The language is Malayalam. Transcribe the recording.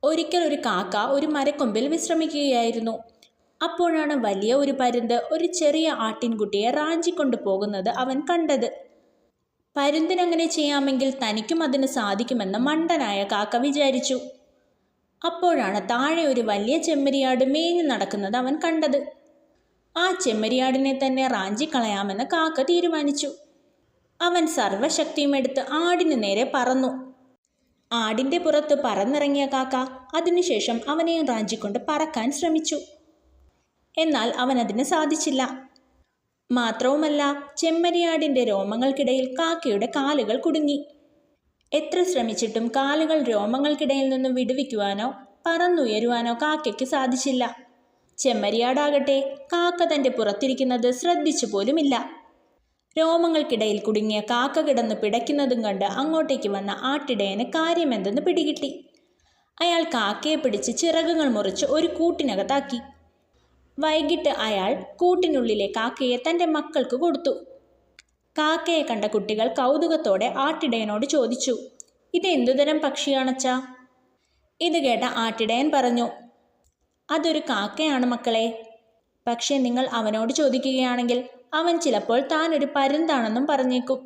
ഒരിക്കൽ ഒരു കാക്ക ഒരു മരക്കൊമ്പിൽ വിശ്രമിക്കുകയായിരുന്നു. അപ്പോഴാണ് വലിയ ഒരു പരുന്ത് ഒരു ചെറിയ ആട്ടിൻകുട്ടിയെ റാഞ്ചിക്കൊണ്ടു പോകുന്നത് അവൻ കണ്ടത്. പരുന്തിനങ്ങനെ ചെയ്യാമെങ്കിൽ തനിക്കും അതിന് സാധിക്കുമെന്ന് മണ്ടനായ കാക്ക വിചാരിച്ചു. അപ്പോഴാണ് താഴെ ഒരു വലിയ ചെമ്മരിയാട് മേഞ്ഞു നടക്കുന്നത് അവൻ കണ്ടത്. ആ ചെമ്മരിയാടിനെ തന്നെ റാഞ്ചിക്കളയാമെന്ന് കാക്ക തീരുമാനിച്ചു. അവൻ സർവശക്തിയും എടുത്ത് ആടിനു നേരെ പറന്നു. ആടിൻ്റെ പുറത്ത് പറന്നിറങ്ങിയ കാക്ക അതിനുശേഷം അവനെയും റാഞ്ചിക്കൊണ്ട് പറക്കാൻ ശ്രമിച്ചു. എന്നാൽ അവനതിന് സാധിച്ചില്ല. മാത്രവുമല്ല, ചെമ്മരിയാടിൻ്റെ രോമങ്ങൾക്കിടയിൽ കാക്കയുടെ കാലുകൾ കുടുങ്ങി. എത്ര ശ്രമിച്ചിട്ടും കാലുകൾ രോമങ്ങൾക്കിടയിൽ നിന്ന് വിടുവിക്കുവാനോ പറന്നുയരുവാനോ കാക്കയ്ക്ക് സാധിച്ചില്ല. ചെമ്മരിയാടാകട്ടെ കാക്ക തൻ്റെ പുറത്തിരിക്കുന്നത് ശ്രദ്ധിച്ചു പോലുമില്ല. രോമങ്ങൾക്കിടയിൽ കുടുങ്ങിയ കാക്ക കിടന്ന് പിടയ്ക്കുന്നതും കണ്ട് അങ്ങോട്ടേക്ക് വന്ന ആട്ടിടയന് കാര്യമെന്തെന്ന് പിടികിട്ടി. അയാൾ കാക്കയെ പിടിച്ച് ചിറകുകൾ മുറിച്ച് ഒരു കൂട്ടിനകത്താക്കി. വൈകിട്ട് അയാൾ കൂട്ടിനുള്ളിലെ കാക്കയെ തൻ്റെ മക്കൾക്ക് കൊടുത്തു. കാക്കയെ കണ്ട കുട്ടികൾ കൗതുകത്തോടെ ആട്ടിടയനോട് ചോദിച്ചു, "ഇതെന്തുതരം പക്ഷിയാണച്ചാ?" ഇത് കേട്ട ആട്ടിടയൻ പറഞ്ഞു, "അതൊരു കാക്കയാണ് മക്കളെ. പക്ഷെ നിങ്ങൾ അവനോട് ചോദിക്കുകയാണെങ്കിൽ അവൻ ചിലപ്പോൾ താനൊരു പരുന്താണെന്നും പറഞ്ഞേക്കും."